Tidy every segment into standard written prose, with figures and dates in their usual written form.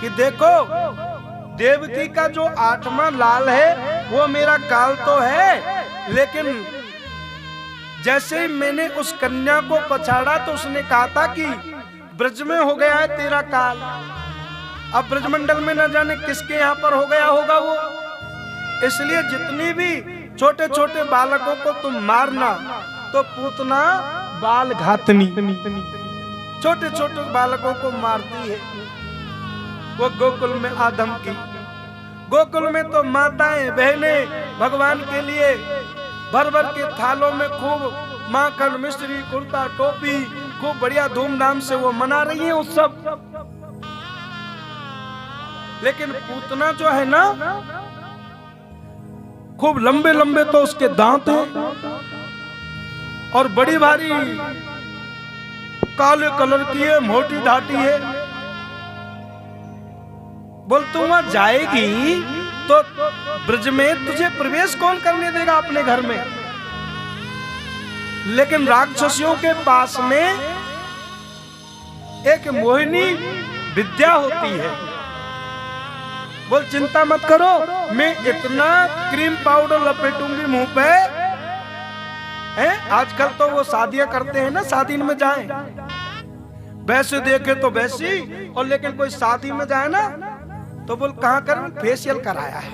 कि देखो देवकी का जो 8वां लाल है वो मेरा काल तो है, लेकिन जैसे ही मैंने उस कन्या को पछाड़ा तो उसने कहा था कि ब्रज में हो गया है तेरा काल। अब ब्रजमंडल में न जाने किसके यहाँ पर हो गया होगा वो। इसलिए जितनी भी छोटे छोटे बालकों को तुम मारना तो पूतना बाल घातनी, छोटे छोटे बालकों को मारती है वो गोकुल में आदम की। गोकुल में तो माताएं बहनें भगवान के लिए भर भर के थालों में खूब माखन मिश्री कुर्ता टोपी खूब बढ़िया धूमधाम से वो मना रही है उत्सव। लेकिन पूतना जो है ना, खूब लंबे लंबे तो उसके दांत हैं और बड़ी भारी काले कलर की है, मोटी ढाटी है। बोल तू वहां जाएगी तो ब्रज में तुझे प्रवेश कौन करने देगा अपने घर में। लेकिन राक्षसियों के पास में एक मोहिनी विद्या होती है। बोल चिंता मत करो, मैं इतना क्रीम पाउडर लपेटूंगी मुंह पे है। आजकल तो वो शादियां करते हैं ना, शादी में जाए वैसे देखे तो वैसी, और लेकिन कोई शादी में जाए ना तो बोल कहाँ कर फेशियल कराया है,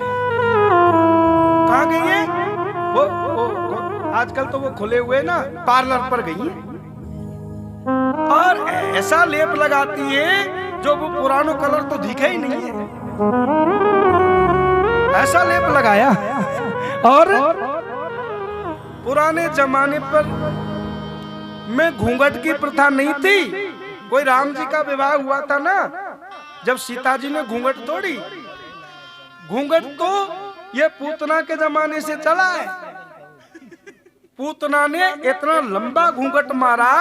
कहाँ गई है वो आजकल तो वो खुले हुए ना पार्लर पर गई है और ऐसा लेप लगाती है जो वो पुराना कलर तो दिखा ही नहीं है, ऐसा लेप लगाया। और पुराने जमाने पर में घूंघट की प्रथा नहीं थी। कोई राम जी का विवाह हुआ था ना, जब सीता जी ने घूंघट तोड़ी, घूंघट तो ये पूतना के जमाने से चला है। पूतना ने इतना लंबा घूंघट मारा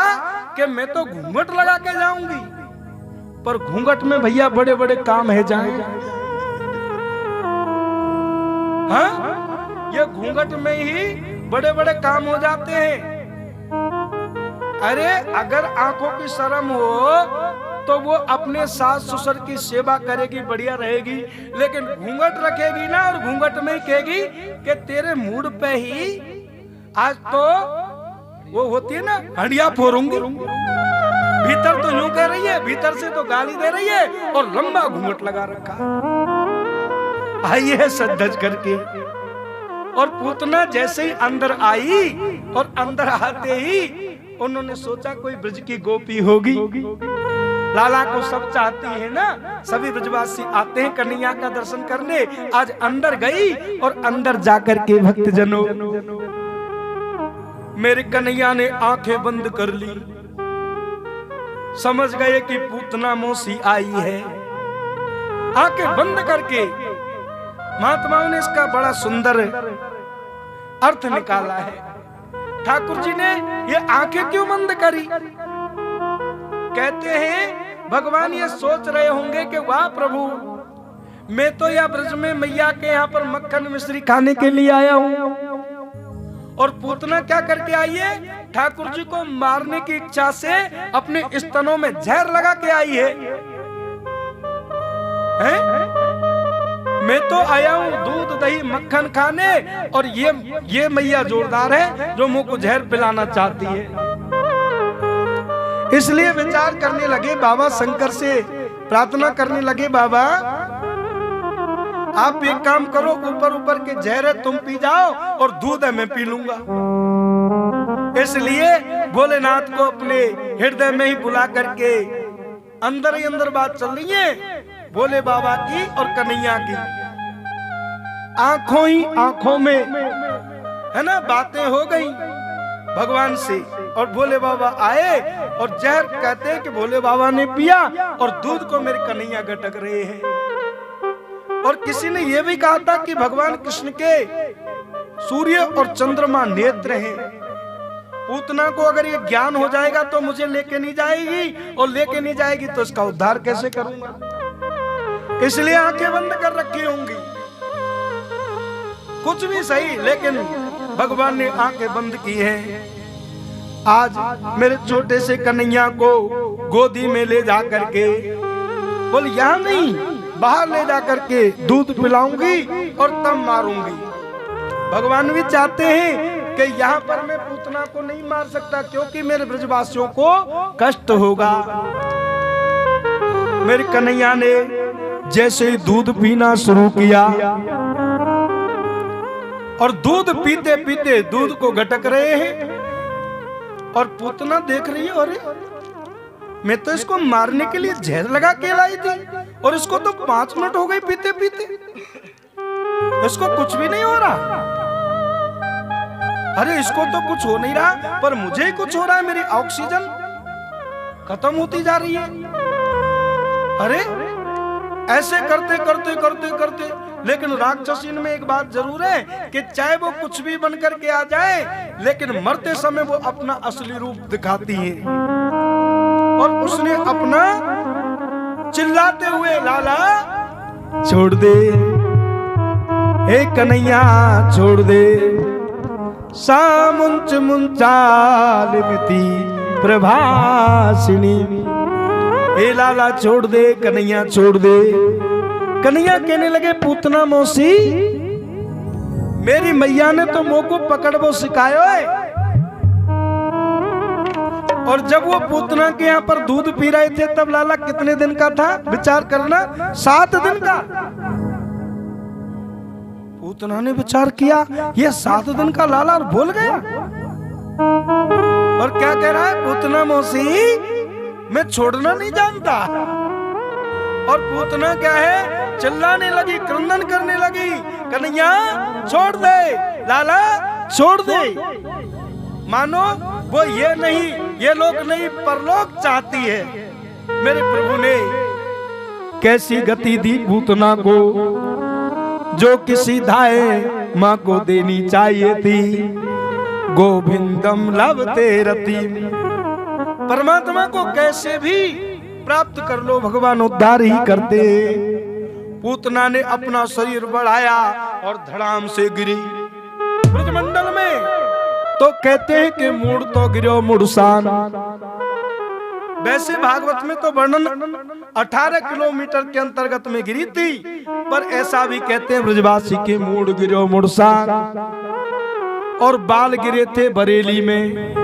कि मैं तो घूंघट लगा के जाऊंगी, पर घूंघट में भैया बड़े बड़े काम है जाए। हाँ, ये घूंघट में ही बड़े बड़े काम हो जाते हैं। अरे अगर आंखों की शर्म हो तो वो अपने सास ससुर की सेवा करेगी, बढ़िया रहेगी, लेकिन घूंघट रखेगी ना और घूंघट में ही कहेगी कि तेरे मूड पे ही आज तो वो होती है ना हंडिया फोड़ूंगी। भीतर तो यूं कह रही है, भीतर से तो गाली दे रही है और लंबा घूंघट लगा रखा। आई है सज करके, और पूतना जैसे ही अंदर आई और अंदर आते ही उन्होंने सोचा कोई ब्रज की गोपी होगी। लाला को सब चाहती है ना, सभी ब्रजवासी आते हैं कन्हैया का दर्शन करने। आज अंदर गई और अंदर जाकर के भक्तजनों मेरे कन्हैया ने आंखें बंद कर ली, समझ गए कि पूतना मौसी आई है। आंखें बंद करके महात्माओं ने इसका बड़ा सुंदर अर्थ निकाला है। ठाकुर जी ने ये आंखें क्यों बंद करी? कहते हैं भगवान ये सोच रहे होंगे कि वाह प्रभु, मैं तो यह ब्रज में मैया के यहाँ पर मक्खन मिश्री खाने के लिए आया हूँ, और पूतना क्या करके आई है? ठाकुर जी को मारने की इच्छा से अपने स्तनों में जहर लगा के आई है। मैं तो आया हूँ दूध दही मक्खन खाने, और ये मैया जोरदार है जो मुंह को जहर पिलाना चाहती है। इसलिए विचार करने लगे बाबा, शंकर से प्रार्थना करने लगे, बाबा आप एक काम करो, ऊपर ऊपर के जहर है तुम पी जाओ और दूध है मैं पी लूंगा। इसलिए भोलेनाथ को अपने हृदय में ही बुला करके अंदर ही अंदर बात चल रही है भोले बाबा की और कन्हैया की। आंखों ही आंखों में है ना बातें हो गई भगवान से, और भोले बाबा आए और जहर कहते हैं कि भोले बाबा ने पिया और दूध को मेरे कन्हैया गटक रहे हैं। और किसी ने यह भी कहा था कि भगवान कृष्ण के सूर्य और चंद्रमा नेत्र हैं। पूतना को अगर ये ज्ञान हो जाएगा तो मुझे लेके नहीं जाएगी, और लेके नहीं जाएगी तो इसका उद्धार कैसे करूंगा? इसलिए आंखें बंद कर रखी होंगी। कुछ भी सही, लेकिन भगवान ने आंखें बंद की हैं। आज मेरे छोटे से कन्हैया को गोदी में ले जा करके बोल, यहाँ नहीं बाहर ले जा करके दूध पिलाऊंगी और तब मारूंगी। भगवान भी चाहते हैं कि यहाँ पर मैं पूतना को नहीं मार सकता, क्योंकि मेरे ब्रजवासियों को कष्ट होगा। मेरे कन्हैया ने जैसे ही दूध पीना शुरू किया और दूध पीते पीते दूध को घटक रहे हैं और पूतना देख रही है, अरे मैं तो इसको मारने के लिए जहर लगा के लाई थी और इसको तो 5 मिनट हो गए पीते पीते, इसको कुछ भी नहीं हो रहा। अरे इसको तो कुछ हो नहीं रहा, पर मुझे ही कुछ हो रहा है, मेरी ऑक्सीजन खत्म होती जा रही है। अरे ऐसे करते करते करते करते, लेकिन राक्षसीन में एक बात जरूर है कि चाहे वो कुछ भी बन करके आ जाए, लेकिन मरते समय वो अपना असली रूप दिखाती है। और उसने अपना चिल्लाते हुए, लाला छोड़ दे, हे कन्हैया छोड़ दे, सामुंच मुंचालिमिति प्रभासिनी, हे लाला छोड़ दे, कन्हैया छोड़ दे। कन्हैया कहने लगे, पूतना मौसी, मेरी मैया ने तो मोह को पकड़ वो सिखायो है। और जब वो पूतना के यहाँ पर दूध पी रहे थे तब लाला कितने दिन का था, विचार करना, 7 दिन का। पूतना ने विचार किया, ये 7 दिन का लाला, और भूल गया। और क्या कह रहा है, पूतना मौसी मैं छोड़ना नहीं जानता। और पूतना क्या है, चिल्लाने लगी, क्रंदन करने लगी, कन्हैया छोड़ दे, लाला छोड़ दे। मानो वो ये नहीं, ये लोग नहीं, परलोक चाहती है। मेरे प्रभु ने कैसी गति दी पूतना को, जो किसी धाये माँ को देनी चाहिए थी। गोविंदम लभते रति, परमात्मा को कैसे भी प्राप्त कर लो, भगवान उद्धार ही करते। पूतना ने अपना शरीर बढ़ाया और धड़ाम से गिरी ब्रजमंडल में। तो कहते हैं कि मूड तो गिरो मुड़सान। वैसे भागवत में तो वर्णन 18 किलोमीटर के अंतर्गत में गिरी थी, पर ऐसा भी कहते हैं ब्रजवासी के मूड गिरो मुड़सान। और बाल गिरे थे बरेली में,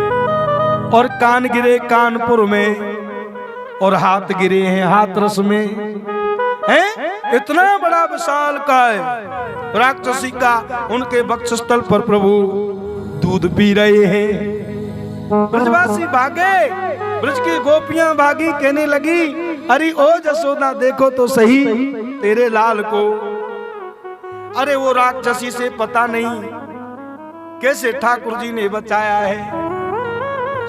और कान गिरे कानपुर में, और हाथ गिरे हैं हाथरस में। हैं? इतना बड़ा विशाल काय राक्षसी का उनके वक्षस्थल पर प्रभु दूध पी रहे हैं। ब्रजवासी भागे, ब्रज की गोपियां भागी, कहने लगी, अरे ओ जसोदा देखो तो सही तेरे लाल को। अरे वो राक्षसी से पता नहीं कैसे ठाकुर जी ने बचाया है।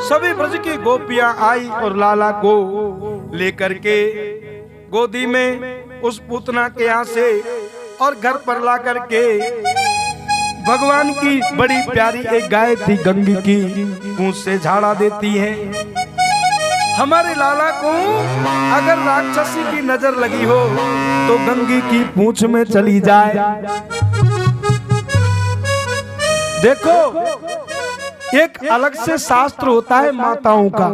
सभी ब्रज की गोपियां आई और लाला को लेकर के गोदी में उस पूतना के यहाँ से और घर पर ला करके भगवान की बड़ी प्यारी एक गाय थी गंगी की, पूंछ से झाड़ा देती है। हमारे लाला को अगर राक्षसी की नजर लगी हो तो गंगी की पूंछ में चली जाए। देखो एक अलग से शास्त्र होता है माताओं का,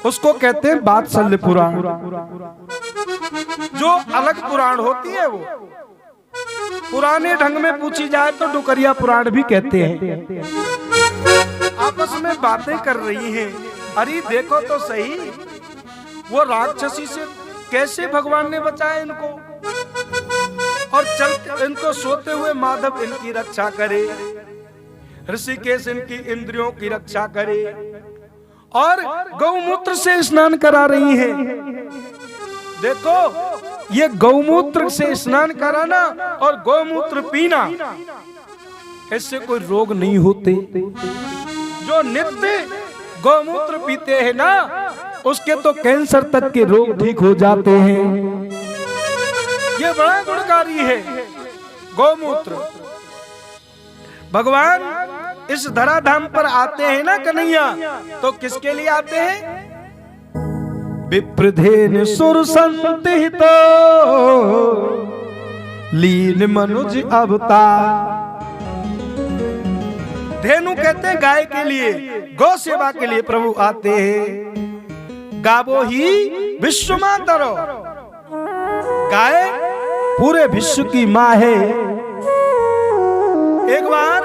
उसको कहते हैं वात्सल्य पुराण। जो अलग पुराण होती है वो पुराने ढंग में पूछी जाए तो डुकरिया पुराण भी कहते हैं। आपस में बातें कर रही हैं, अरे देखो तो सही वो राक्षसी से कैसे भगवान ने बचाया इनको, और चलते इनको सोते हुए माधव इनकी रक्षा करे, ऋषिकेश इनकी इंद्रियों की रक्षा करे, और गौमूत्र से स्नान करा रही हैं। देखो ये गौमूत्र से स्नान कराना और गौमूत्र पीना, इससे कोई रोग नहीं होते। जो नित्य गौमूत्र पीते हैं ना, उसके तो कैंसर तक के रोग ठीक हो जाते हैं। ये बड़ा गुणकारी है गौमूत्र। भगवान इस धराधाम पर आते हैं ना कन्हैया, तो किसके लिए आते हैं? विप्रधेन सुर संतिहित लीन मनुज अवतार। धेनु कहते हैं गाय के लिए, गौ सेवा के लिए प्रभु आते हैं। गावो ही विश्वमातरो, गाय पूरे विश्व की माँ है। एक बार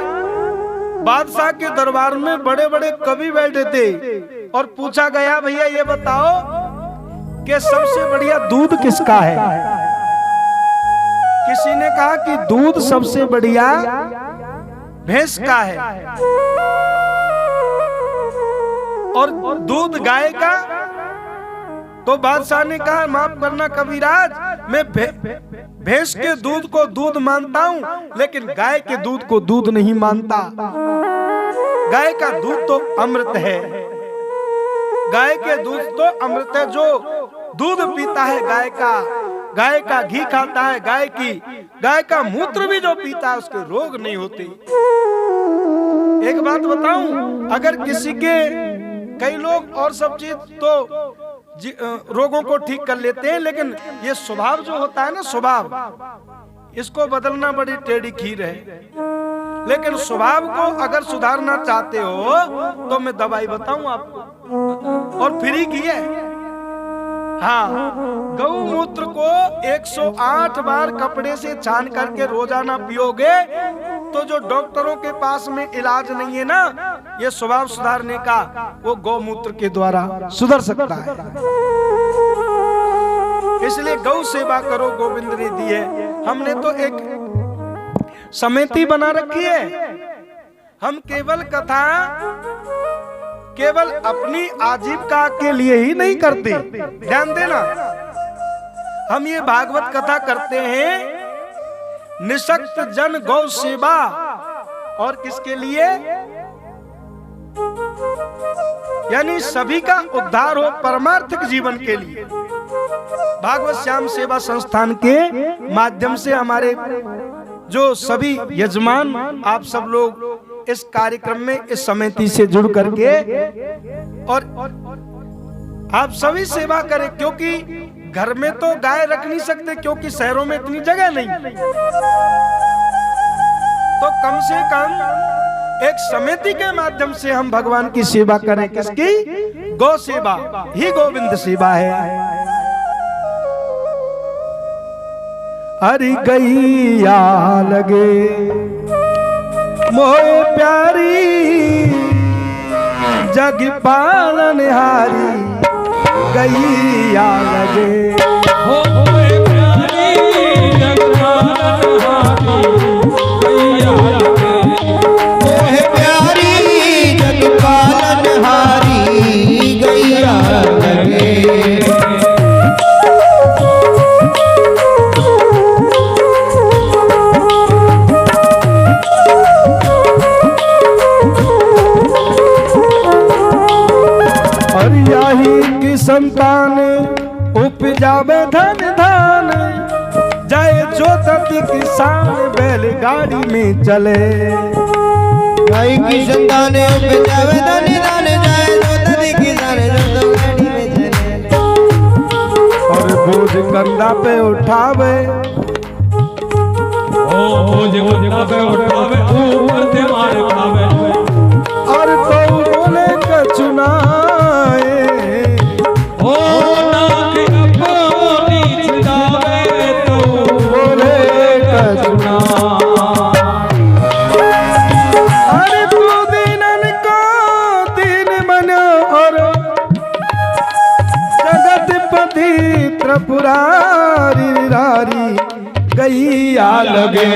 बादशाह के दरबार में बड़े बड़े कवि बैठे थे और पूछा गया, भैया ये बताओ कि सबसे बढ़िया दूध किसका है? किसी ने कहा कि दूध सबसे बढ़िया भैंस का है, और दूध गाय का। तो बादशाह ने कहा, माफ करना कविराज, मैं भैंस के दूध को दूध मानता हूँ, लेकिन गाय के दूध को दूध नहीं मानता। गाय का दूध तो अमृत है, गाय के दूध तो अमृत है। जो दूध पीता है गाय का घी खाता है, गाय का मूत्र भी जो पीता है उसके रोग नहीं होते। एक बात बताऊं, अगर किसी के, कई लोग और सब चीज तो रोगों को ठीक कर लेते हैं, लेकिन ये स्वभाव जो होता है ना, स्वभाव, इसको बदलना बड़ी टेढ़ी खीर है। लेकिन स्वभाव को अगर सुधारना चाहते हो तो मैं दवाई बताऊं आपको, और फ्री की है। हाँ, गौमूत्र को 108 बार कपड़े से छान करके रोजाना पियोगे तो जो डॉक्टरों के पास में इलाज नहीं है ना, ये स्वभाव सुधारने का, वो गौमूत्र के द्वारा सुधर सकता है। इसलिए गौ सेवा करो, गोविंद ने दी है। हमने तो एक समिति बना रखी है। हम केवल कथा केवल अपनी आजीविका के लिए ही नहीं करते, ध्यान देना। हम ये भागवत कथा करते हैं निशक्त जन गौ सेवा, और किसके लिए? यानी सभी का उद्धार हो, परमार्थिक जीवन के लिए। भागवत श्याम सेवा संस्थान के माध्यम से हमारे जो सभी यजमान, आप सब लोग इस कार्यक्रम में इस समिति से जुड़ करके और आप सभी सेवा करें, क्योंकि घर में तो गाय रख नहीं सकते, क्योंकि शहरों में इतनी जगह नहीं। तो कम से कम एक समिति के माध्यम से हम भगवान की सेवा करें। किसकी? गौ सेवा ही गोविंद सेवा है। हरि गैया लगे मोहे प्यारी, जग पालन हारी गैया लगे। हो मोहे प्यारी, जग पालन हारी गैया लगे। संतान उपजावे धन धान, जाए जोतती किसान बैलगाड़ी में चले। गाय की संतान उपजावे धन धान, जाए जोतती किसान बैलगाड़ी में चले। और बोझ कंधा पे उठावे, बोझ कंधा पे उठावे, ऊपर से मार खावे। और तो बोले कचुनाए, अरे तू दीनन को दीन बनो, और जगत पति त्रिपुरारी रारी गैया लगे।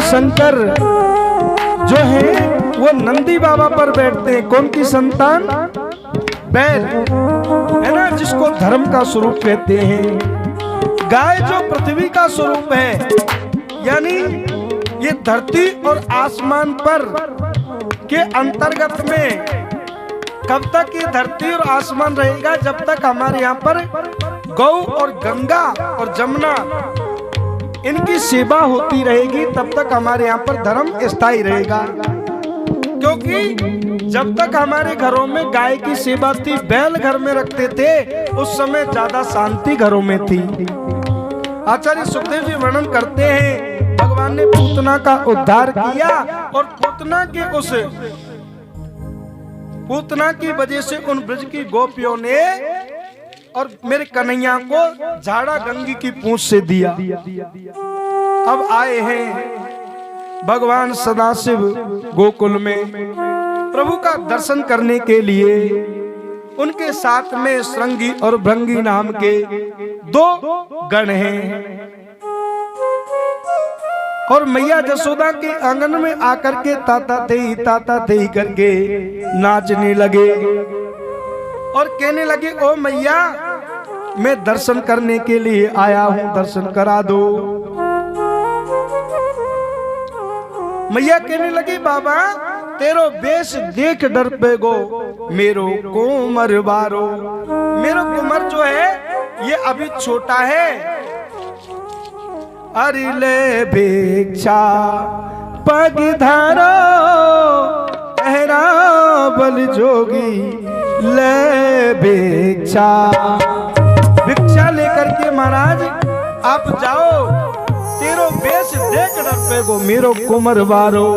शंकर जो है वो नंदी बाबा पर बैठते हैं। कौन की संतान? बैल है ना, जिसको धर्म का स्वरूप कहते हैं। गाय जो पृथ्वी का स्वरूप है, यानी ये धरती और आसमान पर के अंतर्गत में कब तक ये धरती और आसमान रहेगा? जब तक हमारे यहाँ पर गौ और गंगा और जमुना इनकी सेवा होती रहेगी, तब तक हमारे यहाँ पर धर्म स्थायी रहेगा। क्योंकि जब तक हमारे घरों में गाय की सेवा थी, बैल घर में रखते थे, उस समय ज्यादा शांति घरों में थी। आचार्य सुखदेव जी वर्णन करते हैं, भगवान ने पूतना का उद्धार किया और पूतना की वजह से उन ब्रज की गोपियों ने और मेरे कन्हैया को झाड़ा गंगी की पूंछ से दिया। अब आए हैं भगवान सदाशिव गोकुल में प्रभु का दर्शन करने के लिए। उनके साथ में श्रृंगी और भृंगी नाम के 2 गण हैं और मैया जसोदा के आंगन में आकर के ताता थे करके नाचने लगे और कहने लगे, ओ मैया मैं दर्शन करने के लिए आया हूं, दर्शन करा दो। मैया कहने लगी, बाबा तेरो बेश देख डर पे गो मेरो कोमर बारो। मेरो कुमर जो है ये अभी छोटा है। अरिले भिक्षा पग धारो पहरा बल जोगी ले भिक्षा। भिक्षा लेकर के महाराज आप जाओ, तेरो बेश देख डर पे गो मेरो कुमर बारो।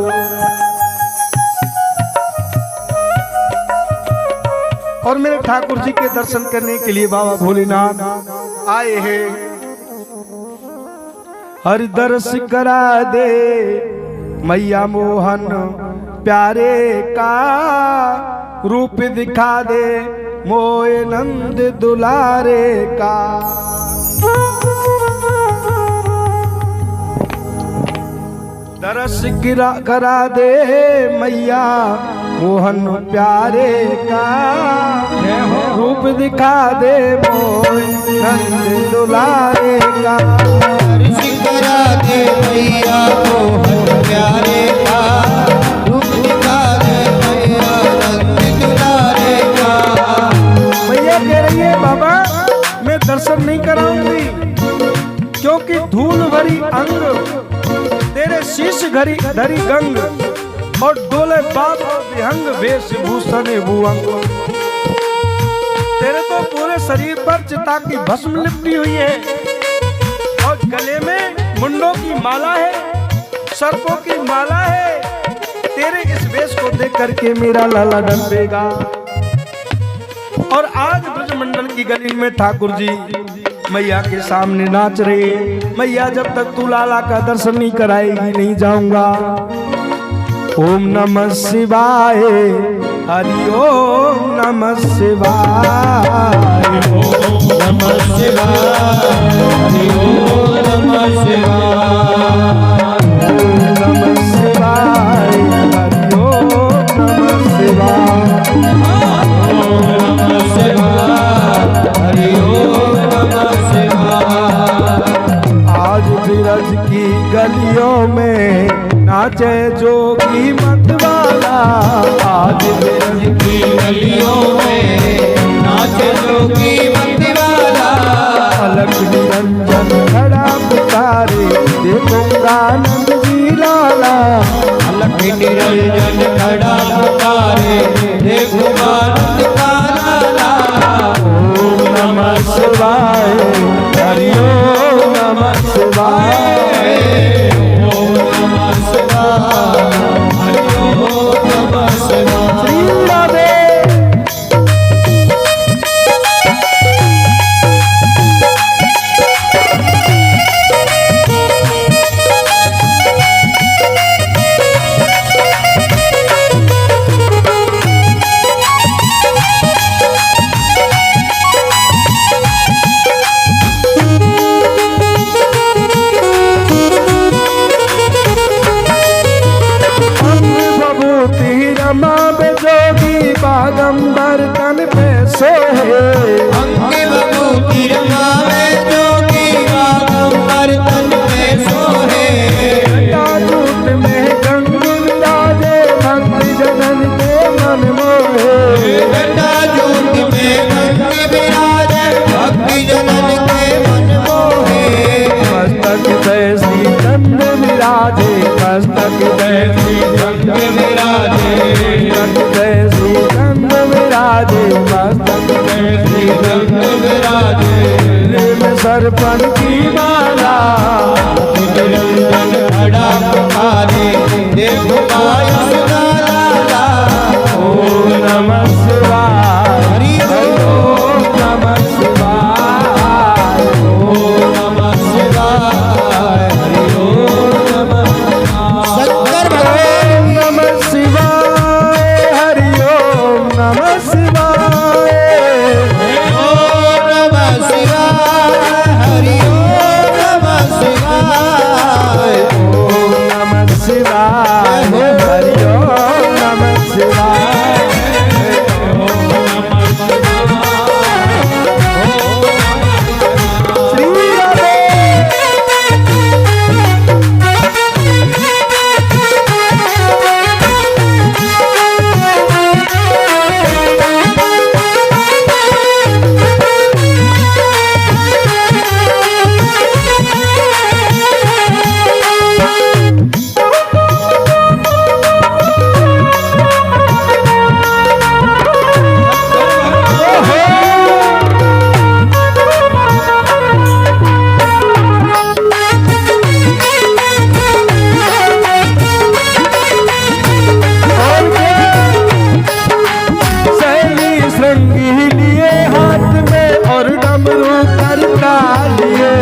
और मेरे ठाकुर जी के दर्शन करने के लिए बाबा भोलेनाथ आए हैं। हरि दर्श करा दे मैया मोहन प्यारे का, रूप दिखा दे मोए नंद दुलारे का। दर्श करा दे मैया मोहन प्यारे का, रूप दिखा दे मोए नंद दुलारे का। दर्श करा दे मैया मोहन प्यारे का, रूप दिखा दे मैया नंद दुलारे का। मैया कह रही है, बाबा मैं दर्शन नहीं कराऊंगी क्योंकि धूल भरी अंग तेरे शीश धरी गंग और डोले बाप विहंग वेशभूषण भुअंग। तेरे तो पूरे शरीर पर चिता की भस्म लिपटी हुई है और गले में मुंडों की माला है, सर्पों की माला है। तेरे इस वेश को देख करके मेरा लाला डंबेगा। और आज ब्रजमंडल की गली में ठाकुर जी मैया के सामने नाच रहे। मैया जब तक तू लाला का दर्शन नहीं कराएगी नहीं जाऊंगा। ओम नमः शिवाय, हरि ओम नमः शिवाय, ओम नमः शिवाय, हरि ओम नमः शिवाय, ओम नमः शिवाय, हरि ओम नमः शिवाय, ओम नमः शिवाय, हरि ओम नमः शिवाय। आज ब्रज की गलियों में नाचे जोगी मतवाला। आज ब्रज की गलियों में नाचे जोगी मतवाला। अलख निरंजन खड़ा पुकारे देखूंगा नंद जी लाला। अलख निरंजन खड़ा पुकारे देखूंगा नंद का लाला। ओम नमः शिवाय, हरि ओम नमः शिवाय, ओम नमः शिवाय, हरि ओम नमः शिवाय। श्री राधे। की माला निरंजन खड़ा पुकारे देखो माया सदा लाला। ओम नमः शिवाय हरि ओम नमः शिवाय ओम नमः शिवाय हरि ओम नमः शंकर ओम नमः शिवाय हरि ओम नमः शिवाय ओम नमः शिवाय हरि ओम नमः शिवाय ओम नमः शिवाय हरि ओम नमः शिवाय श्री राधे शैली श्रृंगी लिए हाथ में और डमरू करता लिए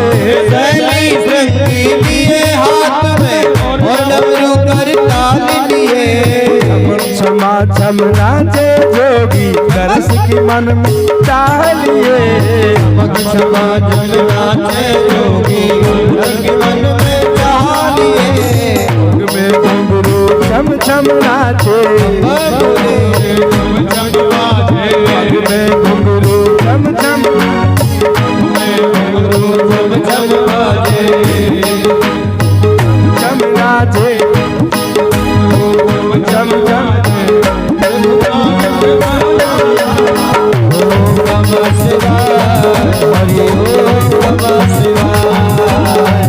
शैली श्रृंगी लिए हाथ में और डमरू कर ताल लिए क्षमा छम नाचे जोगी दरस की मन में चाह लिए क्षमा जल नाचे जोगी रंग मन में चाह लिए में घुंघरू छम छम नाचे में घुंघरू छम छम छम नाचे छम छम नमः शिवाय हरि ओम नमः शिवाय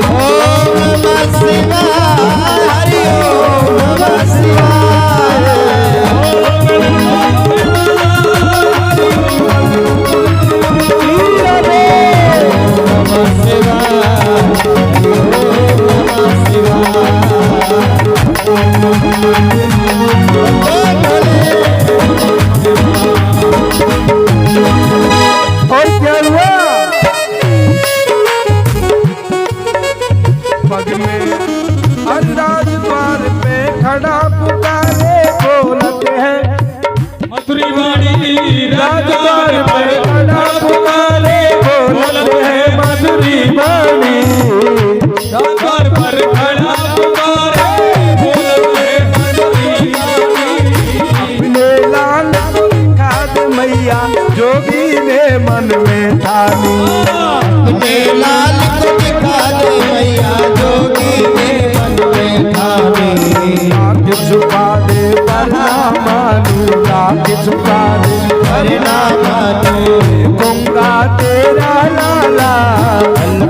ओम नमः शिवाय हरि ओम नमः शिवाय नमः शिवाय हरि ओम नमः और क्या हुआ पग में अंदाज द्वार पे खड़ा पुकारे बोलते हैं मथुरी वाणी राजद्वार पे खड़ा पुकारे बोलते हैं मधुरी वाणी राजद्वार पर खड़ा पुकारे बोलते मधुरी वाणी अपने लाल को दिखा दे मैया जोगी ने मन में ठानी अपने लाल को दिखा दे मैया जोगी ने मन में ठानी लाख छुपा दे वरना मानू लाख छुपा दे वरना मानू गंगा तेरा लाला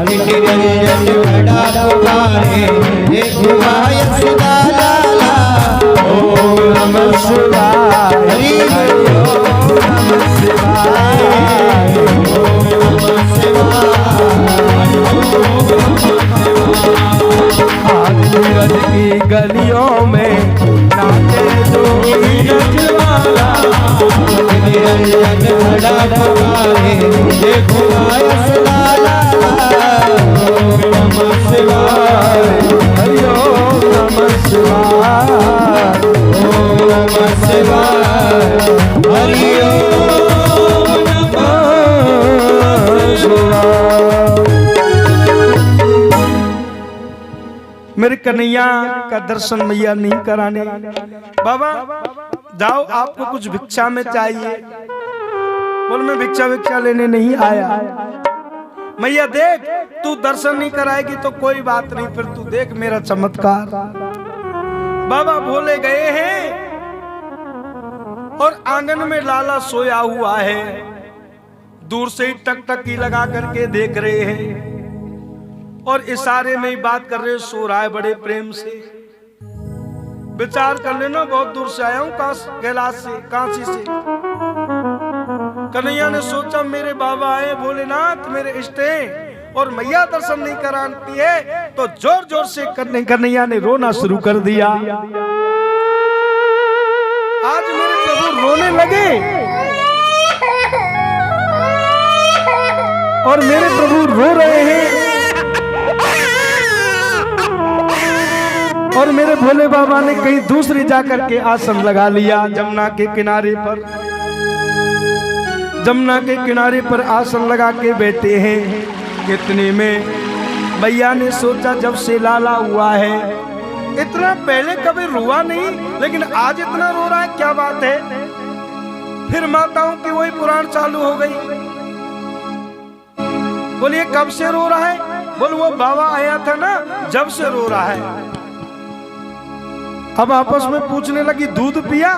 निरंजन खड़ा पुकारे देखो माया सदा लाला। ओम नमः शिवाय हरि ओम नमः शिवाय ओम नमः शिवाय आज सूरज की गलियों में नाचे जोगी नचवाला निरंजन खड़ा पुकारे देखो माया सदा लाला। ओम नमः शिवाय हरि ओम नमः शिवाय ओम नमः शिवाय हरि ओम नमः शिवाय। मेरे कन्हैया का दर्शन मैया नहीं कराने बाबा जाओ आपको कुछ भिक्षा में चाहिए बोल मैं भिक्षा लेने नहीं आया मैया देख तू दर्शन नहीं कराएगी तो कोई बात नहीं फिर तू देख मेरा चमत्कार बाबा बोले गए हैं और आंगन में लाला सोया हुआ है दूर से ही टकटकी लगा करके देख रहे हैं और इशारे में ही बात कर रहे, सो रहा है बड़े प्रेम से। विचार कर लेना, बहुत दूर से आया हूँ कैलाश से, काशी से। कन्हैया ने सोचा मेरे बाबा आए भोलेनाथ मेरे इष्ट हैं और मैया दर्शन नहीं कराती है, तो जोर जोर से कन्हैया ने रोना शुरू कर दिया। आज मेरे प्रभु रोने लगे और मेरे प्रभु रो रहे हैं और मेरे भोले बाबा ने कहीं दूसरी जाकर के आसन लगा लिया जमुना के किनारे पर। जमुना के किनारे पर आसन लगा के बैठे हैं। इतने में मैया ने सोचा जब से लाला हुआ है, इतना पहले कभी रोआ नहीं लेकिन आज इतना रो रहा है, क्या बात है। फिर माताओं की वही पुराण चालू हो गई। बोलिए कब से रो रहा है? बोल वो बाबा आया था ना, जब से रो रहा है। अब आपस में पूछने लगी दूध पिया?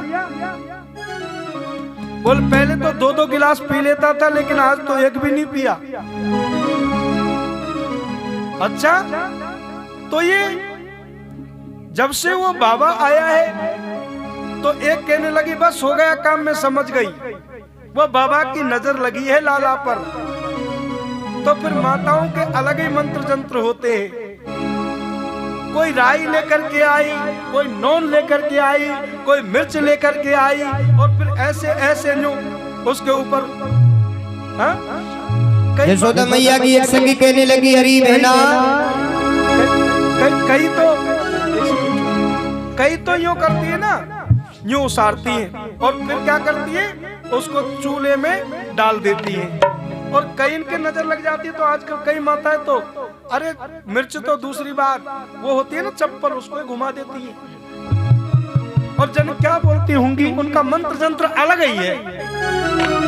बोल पहले तो 2-2 गिलास पी लेता था लेकिन आज तो एक भी नहीं पिया। अच्छा, तो ये जब से वो बाबा आया है तो एक कहने लगी बस हो गया काम, मैं समझ गई, वो बाबा की नजर लगी है लाला पर। तो फिर माताओं के अलग ही मंत्र जंत्र होते हैं। कोई राई लेकर के आई, कोई नॉन लेकर के आई, कोई मिर्च लेकर के आई और फिर ऐसे ऐसे न्यू उसके ऊपर। यशोदा मैया की एक संगी कहने लगी हरी बहना। कई तो यूं करती है ना, यूं उसारती है और फिर क्या करती है, उसको चूल्हे में डाल देती है। और कई इनके नजर लग जाती है। तो आजकल कई माताएं तो अरे मिर्च तो दूसरी बात, वो होती है ना चप्पल, उसको घुमा देती है। और जन क्या बोलती होंगी, उनका मंत्र जंत्र अलग ही है।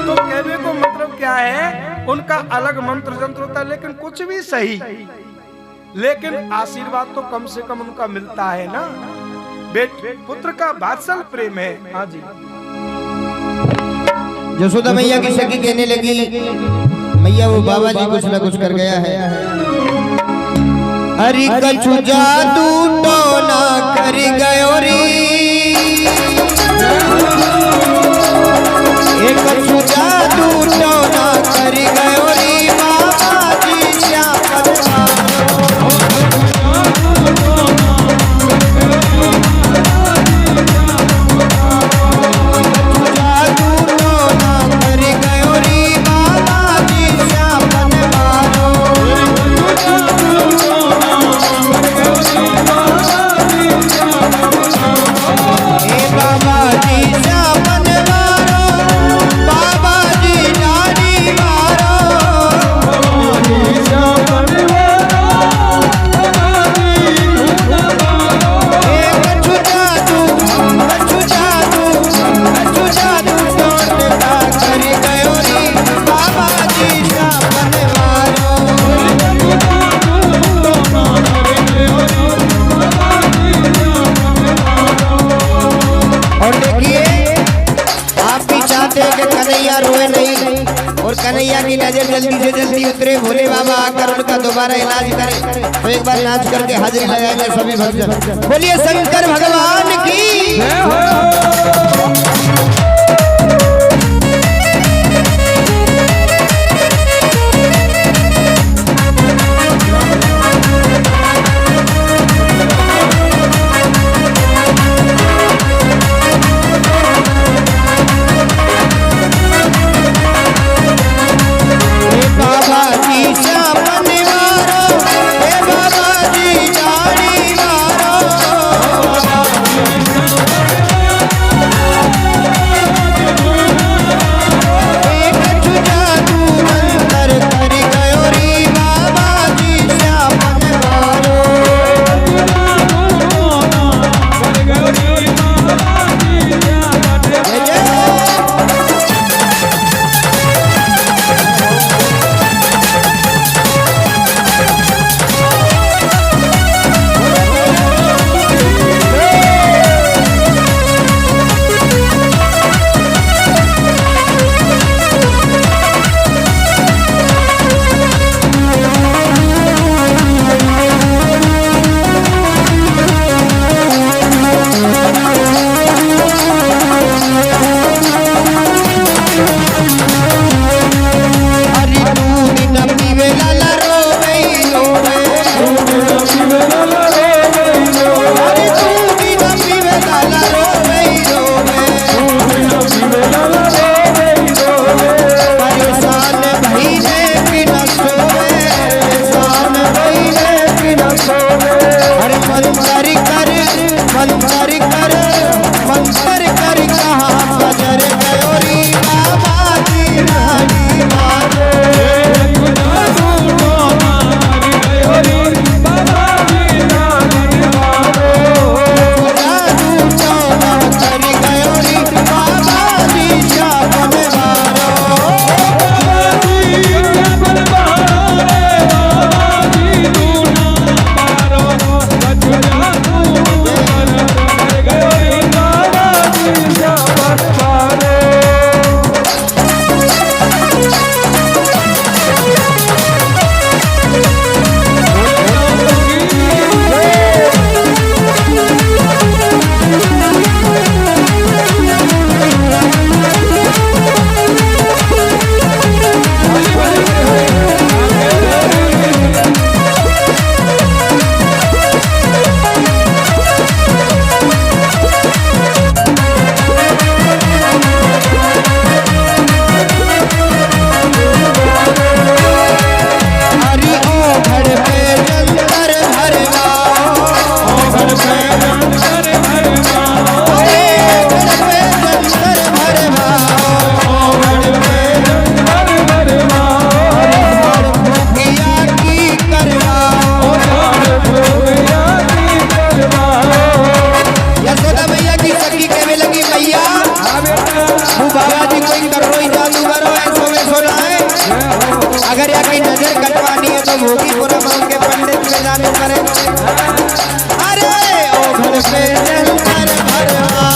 तो कहने को मतलब क्या है, उनका अलग मंत्र जंत्र होता है लेकिन कुछ भी सही, लेकिन आशीर्वाद तो कम से कम उनका मिलता है ना। पुत्र का वात्सल प्रेम है। हाँ जी। यशोदा मैया की सखी कहने लगी मैया वो बाबा जी कुछ ना कुछ कर गया है। हरि कछु जादू टोना कर गयो रे, एक कछु जादू टोना कर गयो रे, बाबा जी श्याम कन्हैया की नजर जल्दी से जल्दी उतरे, भोले बाबा आकर उनका दोबारा इलाज करें। तो एक बार नाच करके हाजिरी लगाएंगे सभी भक्त। बोलिए शंकर भगवान की जय हो। भोगीपुरा मांग के पंडित के जाने करे। अरे ओ घर पे जलकर भरवा,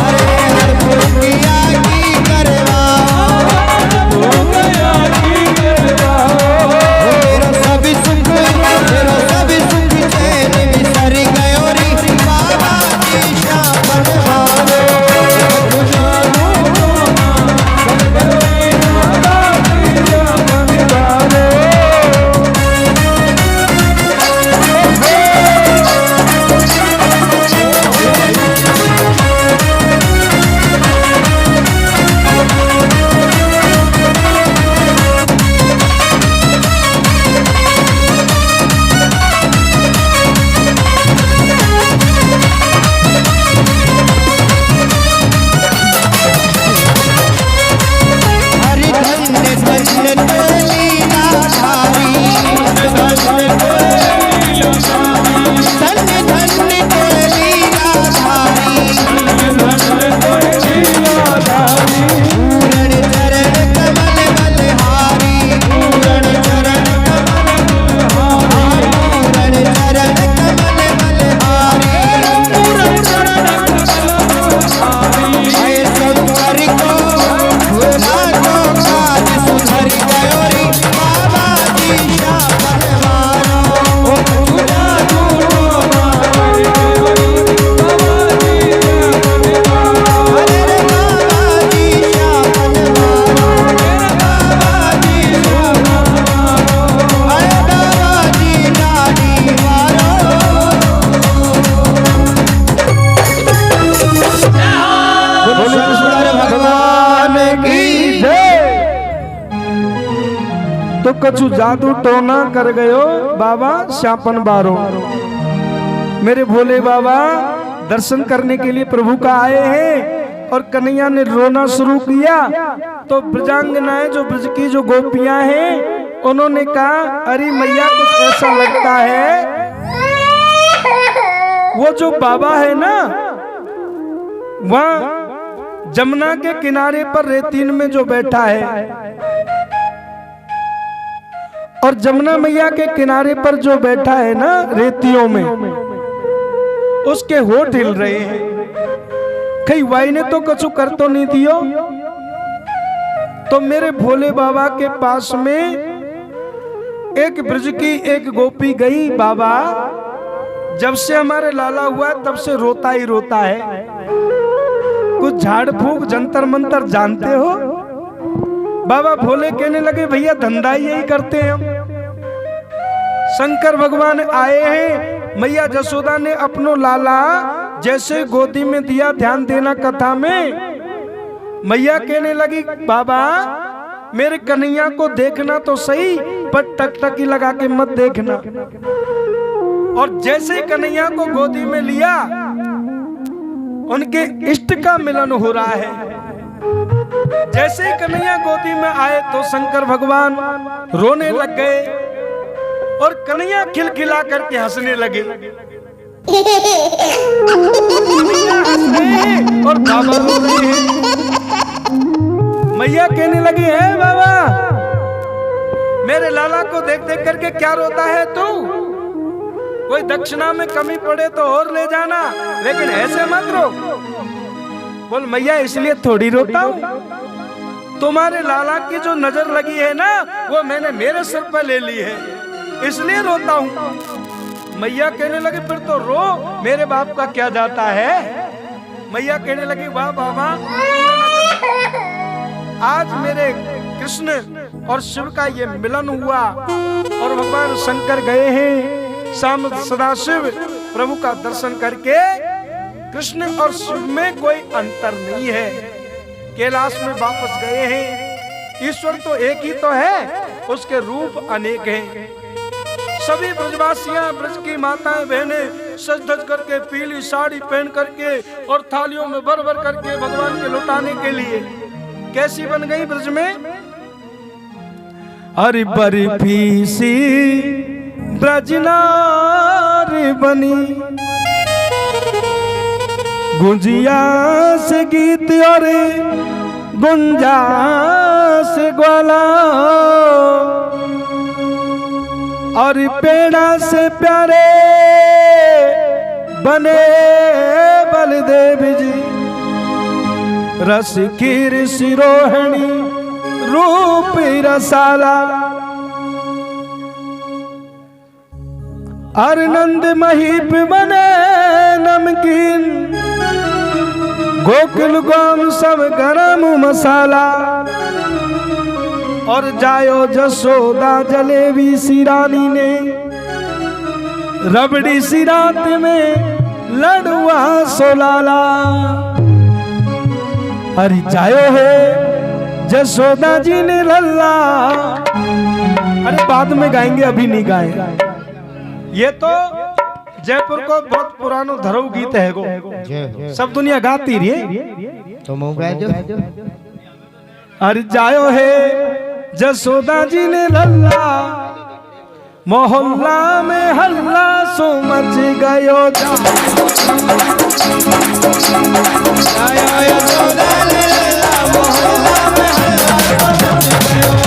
अरे हर भूखिया की करवा, मेरा सभी सुख चैन बिसर गयो री बाबा की शान वालो। तो कछु जादू टोना कर गयो बाबा श्यापन बारो। मेरे भोले बाबा दर्शन करने के लिए प्रभु का आए हैं और कन्हैया ने रोना शुरू किया तो ब्रजांगनाएं जो ब्रज की जो गोपियां हैं उन्होंने कहा अरे मैया कुछ ऐसा लगता है वो जो बाबा है ना वहां जमुना के किनारे पर रेतीन में जो बैठा है और जमुना मैया के किनारे पर जो बैठा है ना रेतियों में उसके होठ हिल रहे हैं। कहीं वाई ने तो कछु कर तो नहीं दियो। तो मेरे भोले बाबा के पास में एक ब्रज की एक गोपी गई। बाबा जब से हमारे लाला हुआ तब से रोता ही रोता है। कुछ झाड़ फूक जंतर मंतर जानते हो? बाबा भोले कहने लगे भैया धंधा यही करते हैं हम। शंकर भगवान आए हैं। मैया जसोदा ने अपनो लाला जैसे गोदी में दिया, ध्यान देना कथा में। मैया कहने लगी बाबा मेरे कन्हैया को देखना तो सही पर टकटकी लगा के मत देखना। और जैसे ही कन्हैया को गोदी में लिया उनके इष्ट का मिलन हो रहा है। जैसे ही कन्हैया गोदी में आए तो शंकर भगवान रोने लग गए और कन्हैया खिलखिला करके हंसने लगे। और बाबा रो रहे हैं। मैया कहने लगी है बाबा मेरे लाला को देख देख करके क्या रोता है तू? कोई दक्षिणा में कमी पड़े तो और ले जाना, लेकिन ऐसे मत रो। बोल मैया इसलिए थोड़ी रोता हूँ, तुम्हारे लाला की जो नजर लगी है ना वो मैंने मेरे सिर पर ले ली है इसलिए रोता हूँ। मैया कहने लगी फिर तो रो, मेरे बाप का क्या जाता है। मैया कहने लगी वाह बाबा आज मेरे कृष्ण और शिव का ये मिलन हुआ और भगवान शंकर गए हैं शाम सदाशिव प्रभु का दर्शन करके। कृष्ण और शिव में कोई अंतर नहीं है, कैलाश में वापस गए हैं। ईश्वर तो एक ही तो है, उसके रूप अनेक हैं। सभी ब्रजवासियां ब्रज की माताएं बहनें सज धज करके पीली साड़ी पहन करके और थालियों में भर भर करके भगवान के लुटाने के लिए कैसी बन गई ब्रज में। हरि बर्फी सी ब्रजनारी बनी, गुजिया से गीत और गुंजा से ग्वाला और पेड़ा से प्यारे बने बलदेव जी। रस कीर सिरोहणी रूप रसाला और नंद महीप बने नमकीन। गोकुल गोम सब गरम मसाला और जायो जसोदा जलेबी सिरानी ने। रबड़ी सी रात में लड़ुआ सोलाला। अरे जायो है जसोदा जी ने लल्ला। अरे बाद में गाएंगे, अभी नहीं गाए। ये तो जयपुर को बहुत पुरानो धरो गीत है गो, सब दुनिया गाती रही तो मुंह जो अरे जायो है जसोदा जी ने लल्ला। मोहल्ला में हल्ला सो मच गयो। आया यशोदा ने लल्ला मोहल्ला में हल्ला सो मच गयो।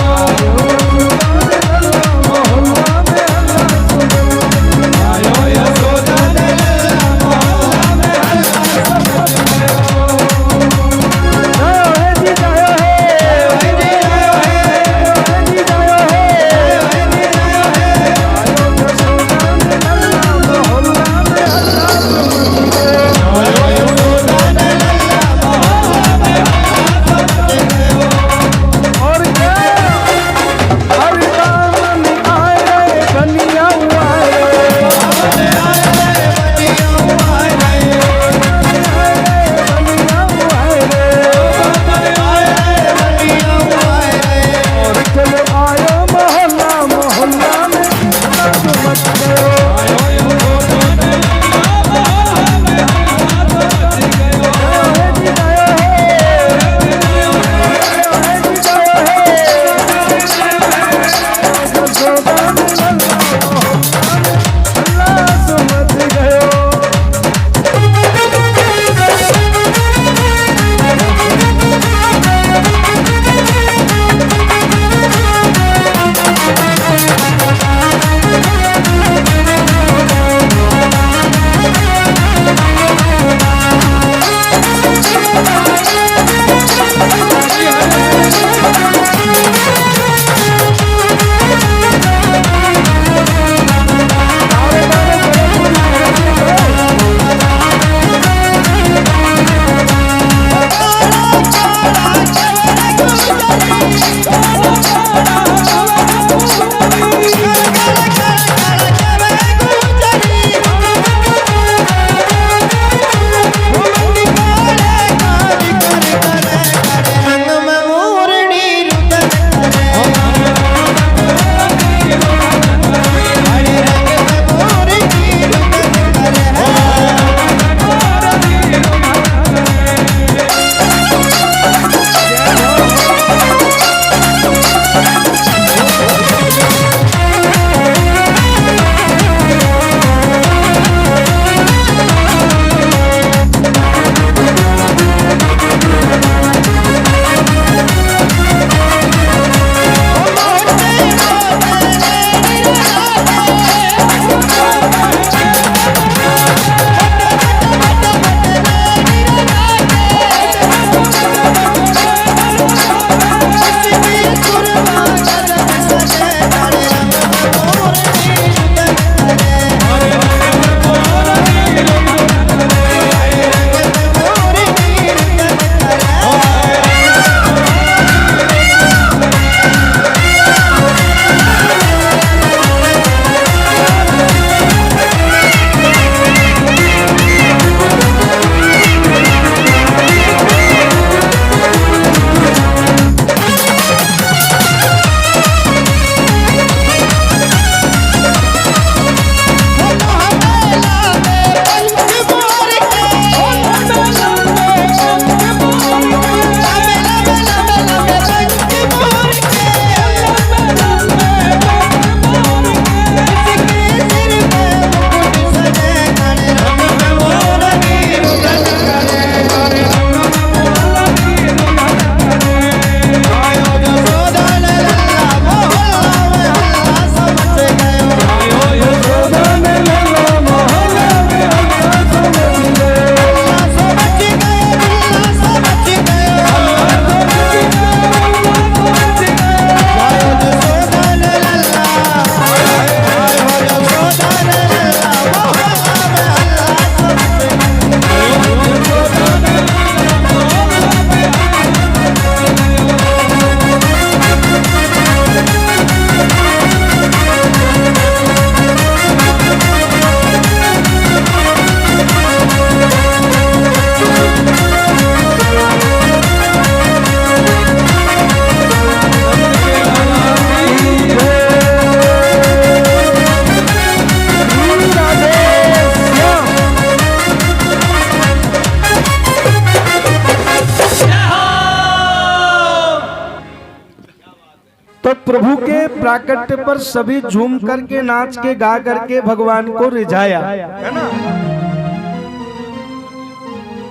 तो प्रभु के प्राकट्य पर सभी झूम करके नाच के गा करके भगवान को रिझाया, है ना।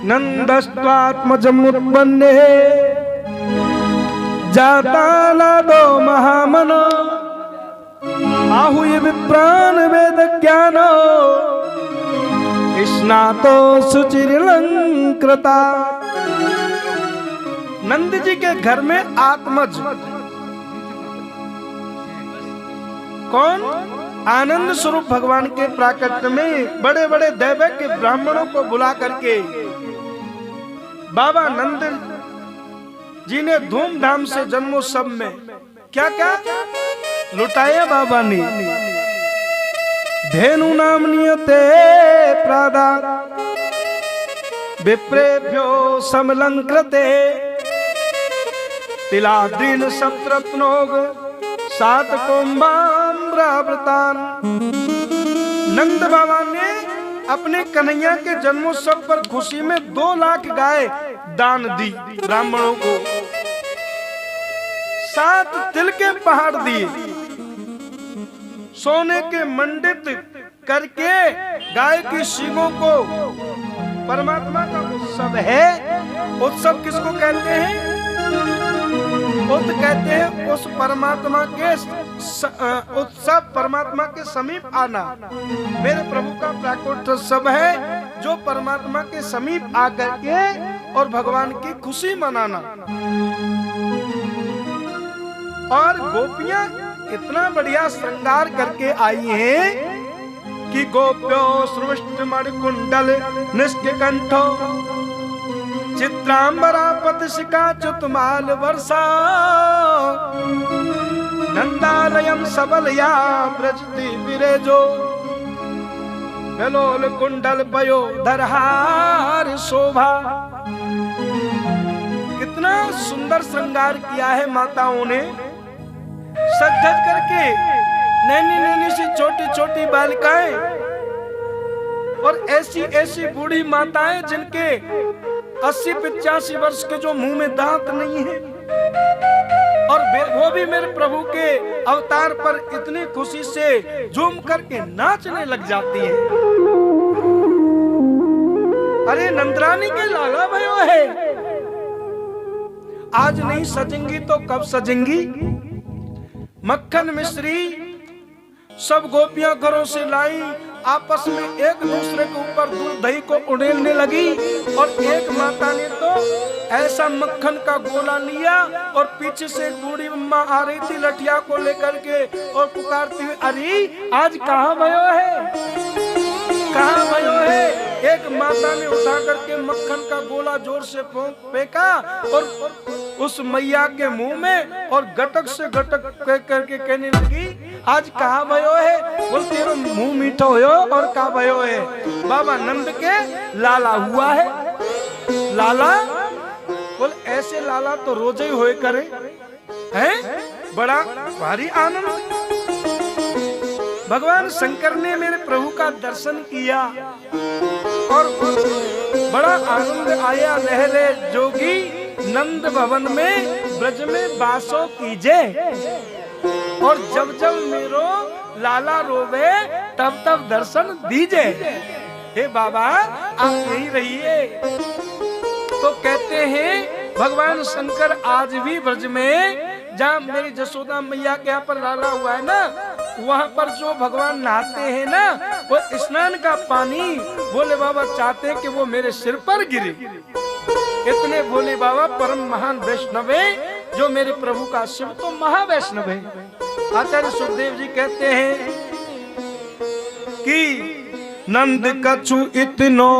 नंदस्त्वात्मजमुत्पन्ने जाता नादो महामनो आहूय विप्रान वेद ज्ञानो स्नातो शुचिरलंकृता। नंद जी के घर में आत्मज कौन? आनंद स्वरूप भगवान के प्राकट्य में बड़े बड़े दैवज्ञ के ब्राह्मणों को बुला करके बाबा नंद जी ने धूमधाम से जन्मोत्सव में क्या क्या लुटाया बाबा ने। धेनु नाम नियते प्रादा विप्रेभ्यो समलंकृते तिलादीन सप्तरत्नोग सात कुंभाम्रावृतान। नंद बाबा ने अपने कन्हैया के जन्मोत्सव पर खुशी में 2 लाख गाय दान दी ब्राह्मणों को, 7 तिल के पहाड़ दिए, सोने के मंडित करके गाय की सींगों को। परमात्मा का उत्सव है। उत्सव किसको कहते हैं? उत कहते हैं उस परमात्मा के उत्सव, परमात्मा के समीप आना। मेरे प्रभु का प्राकट्योत्सव है जो परमात्मा के समीप आकर के और भगवान की खुशी मनाना। और गोपियां इतना बढ़िया श्रृंगार करके आई हैं कि गोप्यो सृष्ट मणिकुंडल निष्कंठो चित्रांबरा पतशिका चुतमाल वर्षा नंदालयम सबलया ब्रजति विरेजो गलोल कुंडल पयो धरहार शोभा। कितना सुंदर श्रृंगार किया है माताओं ने, सज धज करके। नैनी नैनी सी छोटी छोटी बालिकाएं और ऐसी ऐसी बूढ़ी माताएं जिनके 80-85 वर्ष के जो मुंह में दांत नहीं है, और वो भी मेरे प्रभु के अवतार पर इतनी खुशी से झूम करके नाचने लग जाती है। अरे नंदरानी के लाला भयो है, आज नहीं सजेंगी तो कब सजेंगी। मक्खन मिश्री सब गोपियां घरों से लाई, आपस में एक दूसरे के ऊपर दूध दही को उड़ेलने लगी। और एक माता ने तो ऐसा मक्खन का गोला लिया और पीछे से एक बूढ़ी अम्मा आ रही थी लठिया को लेकर के और पुकारती हुई, अरे आज कहाँ भयो है, कहाँ भयो है। एक माता ने उठा करके मक्खन का गोला जोर से फेंका और उस मैया के मुंह में और गटक से गटक करके कहने लगी, आज कहाँ भयो है। बोल तेरो मुंह मीठो हो और कहाँ भयो है। बाबा नंद के लाला हुआ है। लाला बोल ऐसे लाला तो रोजे ही होए करे हैं, बड़ा भारी आनंद। भगवान शंकर ने मेरे प्रभु का दर्शन किया और बड़ा आनंद आया। लहरे जोगी नंद भवन में ब्रज में बासो कीजे। और जब जब मेरो लाला रोवे तब तब दर्शन दीजे। हे बाबा आप यही रहिए। तो कहते हैं भगवान शंकर आज भी ब्रज में, जहाँ मेरी जसोदा मैया के यहाँ पर लाला हुआ है ना, वहाँ पर जो भगवान नहाते हैं ना, वो स्नान का पानी बोले बाबा चाहते हैं कि वो मेरे सिर पर गिरे। इतने बोले बाबा परम महान वैष्णव है जो मेरे प्रभु का शिव तो महावैष्णव है। आचार्य सुखदेव जी कहते हैं कि नंद कछु इतनो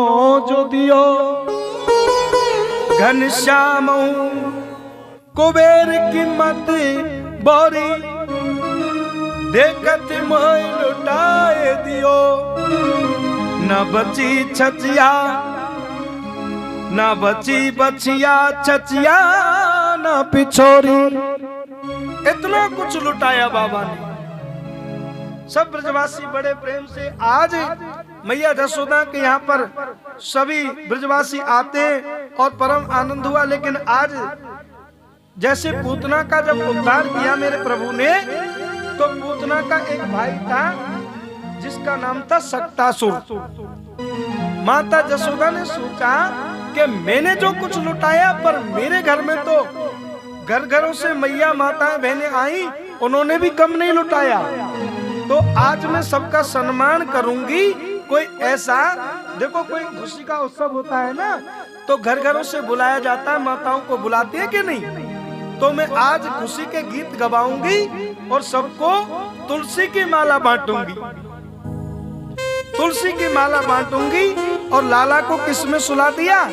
जो दियो घनश्याम कुबेर की मत बोरी देखत मोह लुटाए दियो। न बची छचिया न बची बचिया छचिया न पिछोरी। इतना कुछ लुटाया बाबा ने। सब ब्रजवासी बड़े प्रेम से आज मैया जसोदा के यहाँ पर सभी ब्रजवासी आते हैं और परम आनंद हुआ। लेकिन आज जैसे पूतना का जब उद्धार किया मेरे प्रभु ने, तो पूतना का एक भाई था जिसका नाम था सक्तासुर। माता जसोदा ने सोचा कि मैंने जो कुछ लुटाया, पर मेरे घर में तो घर घरों से मैया माताएं बहनें आई, उन्होंने भी कम नहीं लुटाया, तो आज मैं सबका सम्मान करूंगी। कोई ऐसा देखो, कोई खुशी का उत्सव होता है ना, तो घर घरों से बुलाया जाता है, माताओं को बुलाती है कि नहीं, तो मैं आज खुशी के गीत गवाऊंगी और सबको तुलसी की माला बांटूंगी, तुलसी की माला बांटूंगी। और लाला को किसमें सुला दिया?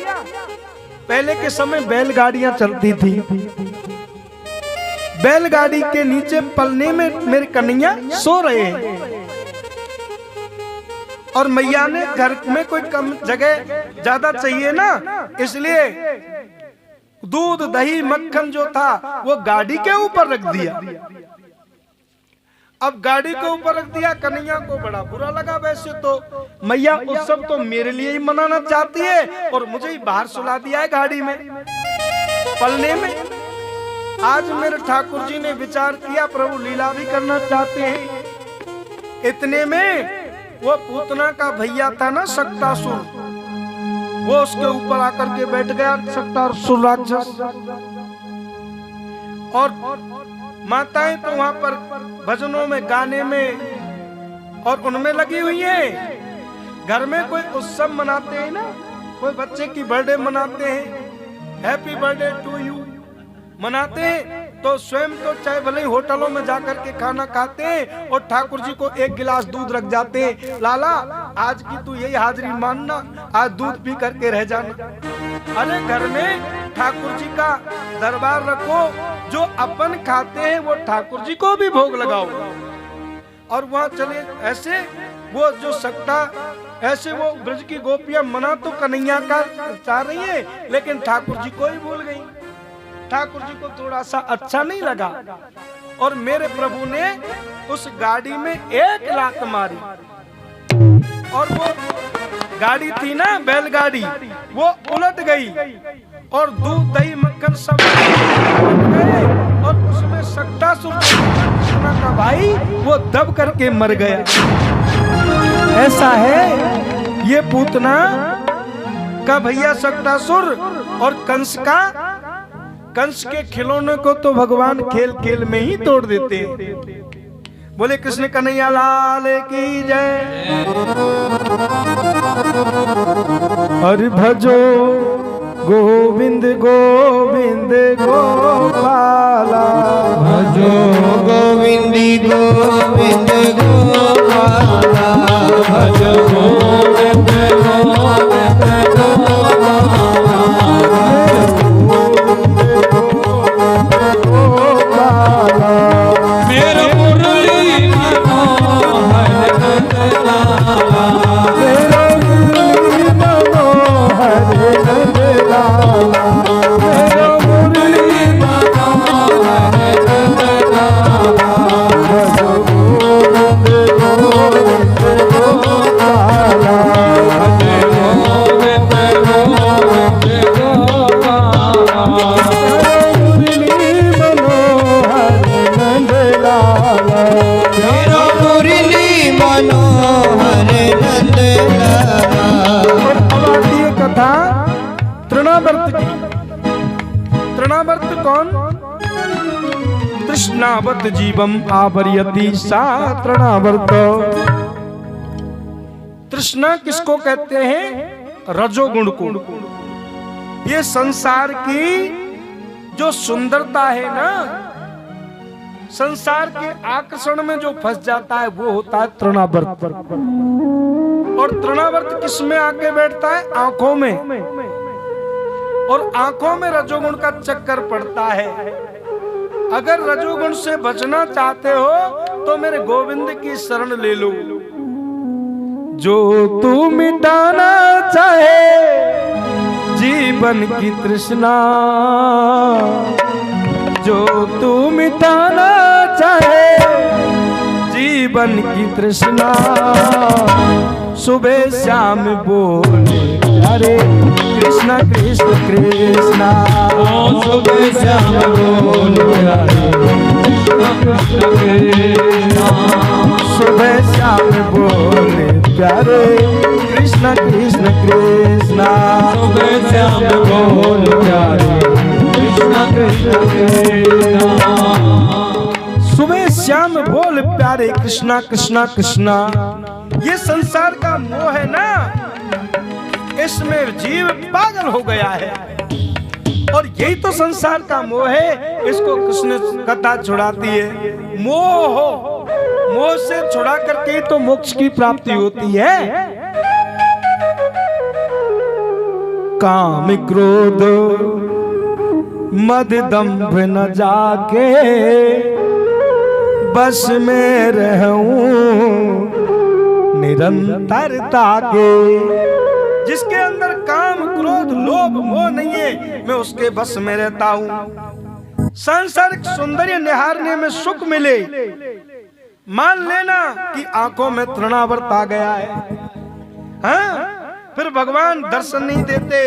पहले के समय बैलगाड़ियां चलती थी, बैलगाड़ी के नीचे पलने में मेरे कन्हैया सो रहे हैं, और मैया ने घर में कोई कम जगह ज्यादा चाहिए ना, इसलिए दूध दही मक्खन जो था वो गाड़ी के ऊपर रख दिया। अब गाड़ी के ऊपर रख दिया, कन्हैया को बड़ा बुरा लगा। वैसे तो मैया उत्सव तो मेरे लिए ही मनाना चाहती है और मुझे ही बाहर सुला दिया है गाड़ी में, पलने में। आज मेरे ठाकुर जी ने विचार किया, प्रभु लीला भी करना चाहते हैं। इतने में वो पूतना का भैया था ना सक्तासुर, वो उसके ऊपर आकर के बैठ गया, सक्तासुर राक्षस। और माताएं तो वहां पर भजनों में, गाने में और उनमें लगी हुई हैं। घर में कोई उत्सव मनाते हैं ना, कोई बच्चे की बर्थडे मनाते हैं, हैप्पी बर्थडे टू यू मनाते हैं, तो स्वयं तो चाहे भले ही होटलों में जाकर के खाना खाते हैं और ठाकुर जी को एक गिलास दूध रख जाते हैं, लाला आज की तू यही हाजिरी मानना, आज दूध पी करके रह जाना। अरे घर में ठाकुर जी का दरबार रखो, जो अपन खाते हैं वो ठाकुर जी को भी भोग लगाओ। और वहाँ चले ऐसे वो जो सकता, ऐसे वो ब्रज की गोपियां मना तो कन्हैया का चाह रही है, लेकिन ठाकुर जी को ही भूल गई। ठाकुर जी को थोड़ा सा अच्छा नहीं लगा और मेरे प्रभु ने उस गाड़ी में एक लात मारी, और वो गाड़ी थी ना बैलगाड़ी, वो उलट गई और दूध दही मक्खन सब गए, और उसमें सक्तासुर का भाई वो दब करके मर गया। ऐसा है ये पूतना का भैया सक्तासुर। और कंस के खिलौने को तो भगवान खेल खेल में ही तोड़ देते हैं। बोले कृष्ण कन्हैया लाल की जय। हरि भजो गोविंद गोविंद गोपाला, भजो गोविंद गोविंद गोपाला, भजो गोविंद गोविंद गोपाला। मेरा मुरली मनोहर नंदलाला, मेरा मुरली मनोहर नंदलाला, मेरा मुरली मनोहर नंदलाला, भजो गोविंद गोविंद गोपाला, भजो गोविंद गोविंद गोपाला, मेरा मुरली मनोहर नंदलाला। अब आती है कथा तृणावर्त की। तृणावर्त कौन? तृष्णावत जीवम आवरयति सा तृणावर्त। तृष्णा किसको कहते हैं? रजोगुण को। ये संसार की जो सुंदरता है ना, संसार के आकर्षण में जो फंस जाता है वो होता है तृणावर्त। और तृणावर्त किस में आके बैठता है? आंखों में। और आंखों में रजोगुण का चक्कर पड़ता है। अगर रजोगुण से बचना चाहते हो तो मेरे गोविंद की शरण ले लो। जो तू मिटाना चाहे जीवन की तृष्णा, जो तू मिटाना चाहे जीवन की तृष्णा, सुबह शाम बोले प्यारे कृष्णा कृष्ण कृष्णा। सुबह शाम बोल प्यारे कृष्णा कृष्ण कृष्णा। सुबह शाम बोले प्यारे कृष्णा कृष्ण कृष्णा। सुबह शाम बोल प्यारे कृष्णा कृष्ण कृष्णा। सुबह शाम बोल प्यारे कृष्णा कृष्णा कृष्णा। ये संसार का मोह है ना, इसमें जीव पागल हो गया है और यही तो संसार का मोह है। इसको कृष्ण कथा छुड़ाती है। मोह से छुड़ा करके तो मोक्ष की प्राप्ति होती है। काम क्रोध मद दंभ न जाके बस में रहूं निरंतरता के। जिसके अंदर काम क्रोध लोभ मोह नहीं है, मैं उसके बस में रहता हूँ। सांसारिक सौंदर्य निहारने में सुख मिले, मान लेना कि आंखों में तृणावर्त आ गया है, हाँ? फिर भगवान दर्शन नहीं देते।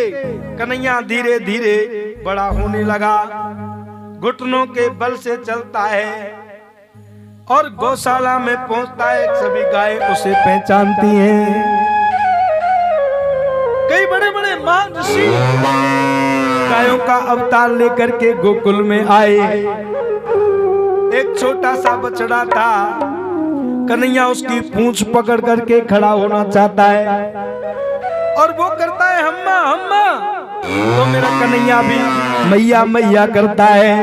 कन्हैया धीरे धीरे बड़ा होने लगा, घुटनों के बल से चलता है और गौशाला में पहुंचता है। सभी गायें उसे पहचानती हैं। कई बड़े बड़े महान ऋषि गायों का अवतार लेकर के गोकुल में आए। एक छोटा सा बछड़ा था, कन्हैया उसकी पूंछ पकड़ करके खड़ा होना चाहता है और वो करता है हम्मा हम्मा, तो मेरा कन्हैया भी मैया मैया करता है।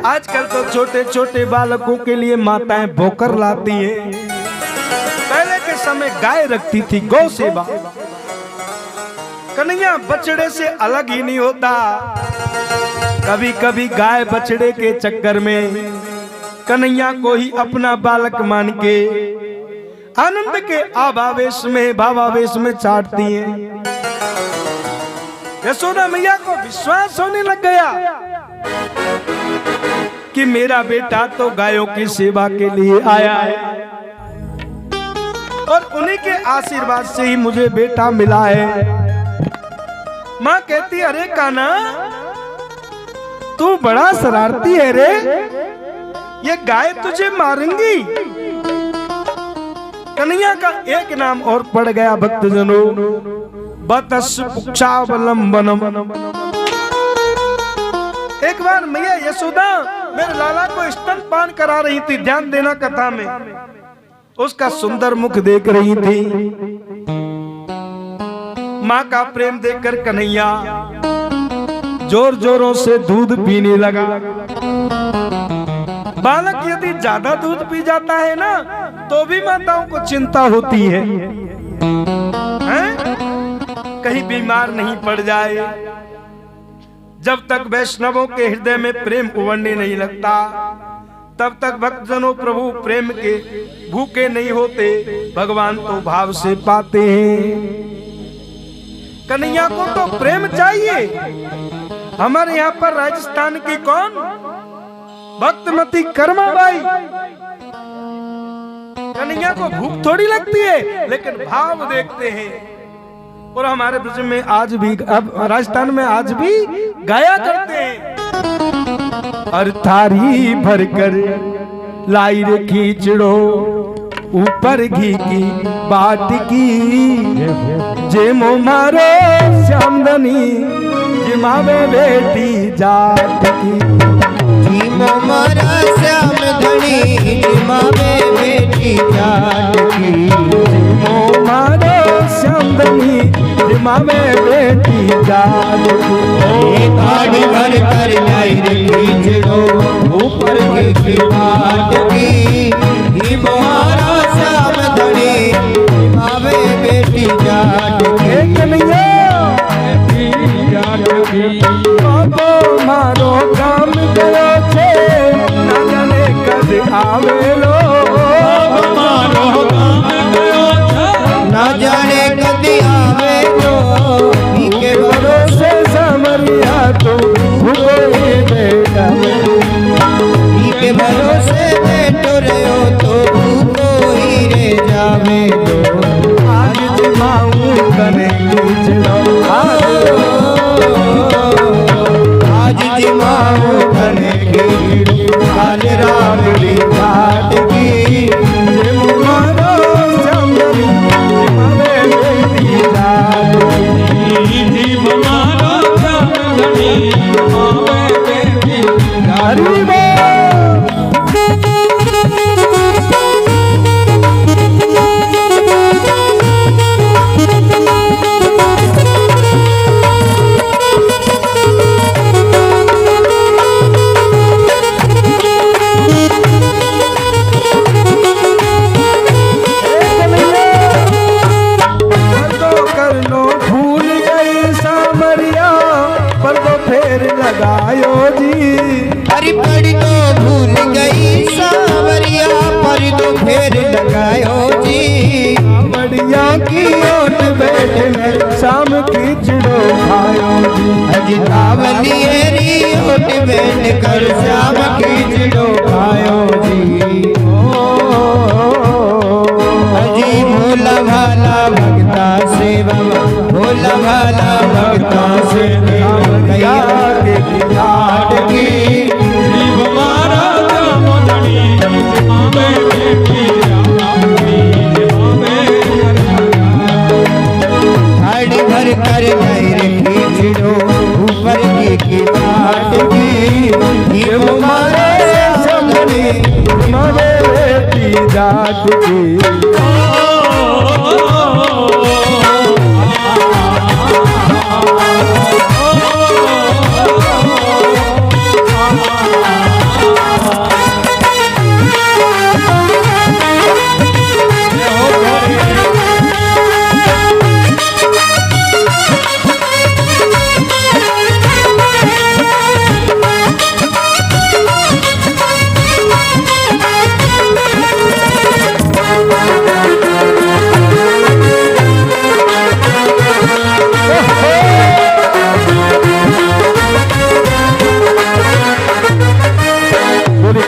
आजकल तो छोटे छोटे बालकों के लिए माताएं भोकर लाती हैं। पहले के समय गाय रखती थी, गौ सेवा। कन्हैया बछड़े से अलग ही नहीं होता। कभी कभी गाय बछड़े के चक्कर में कन्हैया को ही अपना बालक मान के आनंद के आभावेश में भावावेश में चाटती हैं। यशोदा मैया को विश्वास होने लग गया कि मेरा बेटा तो गायों की सेवा के लिए आया है और उन्हीं के आशीर्वाद से ही मुझे बेटा मिला है। माँ कहती, अरे कान्हा तू बड़ा शरारती है रे, ये गाय तुझे मारेंगी। कन्हैया का एक नाम और पड़ गया भक्तजनों, बतस पुक्षावलंबनम। एक बार मैया यशोदा मेरे लाला को स्तनपान करा रही थी, ध्यान देना कथा में। उसका सुंदर मुख देख रही थी। माँ का प्रेम देखकर कन्हैया जोर जोरों से दूध पीने लगा। बालक यदि ज्यादा दूध पी जाता है ना, तो भी माताओं को चिंता होती है, कहीं बीमार नहीं पड़ जाए। जब तक वैष्णवों के हृदय में प्रेम उमड़ने नहीं लगता, तब तक भक्तजनों प्रभु प्रेम के भूखे नहीं होते, भगवान तो भाव से पाते हैं। कन्हैया को तो प्रेम चाहिए। हमारे यहाँ पर राजस्थान की कौन भक्तमती कर्माबाई, कन्हैया को भूख थोड़ी लगती है, लेकिन भाव देखते हैं। और हमारे ब्रज में आज भी, अब राजस्थान में आज भी गाया करते हैं, अर्थारी भर कर लाई रे खींचड़ो ऊपर घी की बाट की, जे मो मारो श्यामदनी जिमावे बेटी जाट की। जी मो मारा श्यामदनी जिमावे बेटी जाट की। मो मारो श्यामदनी जिमावे बेटी जाट की। गाड़ी भर कर लाई रे खींचड़ो ऊपर घी की बाट की, जी मो मारा श्यामदनी जिमावे बेटी जाट की। कन्हैया बाबो मारो काम गयो छे, ना जाने कद आवेलो। मारो काम गयो छे, ना जाने कद आवेलो। के भरोसे समरिया तो भूखे बेटा, के भरोसे बैठो रहो तो भूखो ही रह जावे। आज जिमाऊं कने खींचड़ो, मोदनी आवे बेटी हरि बोल। लगायो जी अरे पड़ी तो भूल गई सावरिया पर तो फेर लगायो जी बढ़िया की ओट बैठे में शाम की चिड़ो खायो जी अजी कावलिए री ओट बैठ कर शाम की चिड़ो खायो जी अजी भोला भाला भगता से बाबा भोला भाला भगता से गैया के लाड की जीव महाराज मोदनी आवे बेटी आवे हाड़ी भर कर नैर खींचो ऊपर की बाट की ये मारे समझी मरे बेटी जात की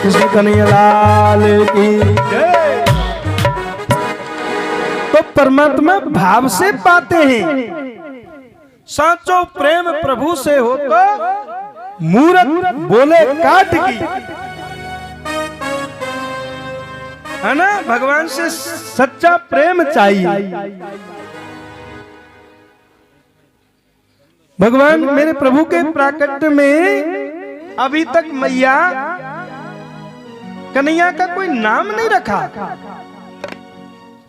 कृष्ण कन्हैया लाल की जय। तो परमात्मा भाव से पाते हैं। साचो प्रेम प्रभु से हो तो मूरत बोले काट की, है ना। भगवान से सच्चा प्रेम चाहिए। भगवान मेरे प्रभु के प्राकट्य में अभी तक मैया कन्हैया का कोई नाम नहीं रखा।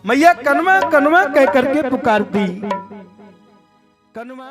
मैया कनवा कनवा कह करके पुकारती। कनवा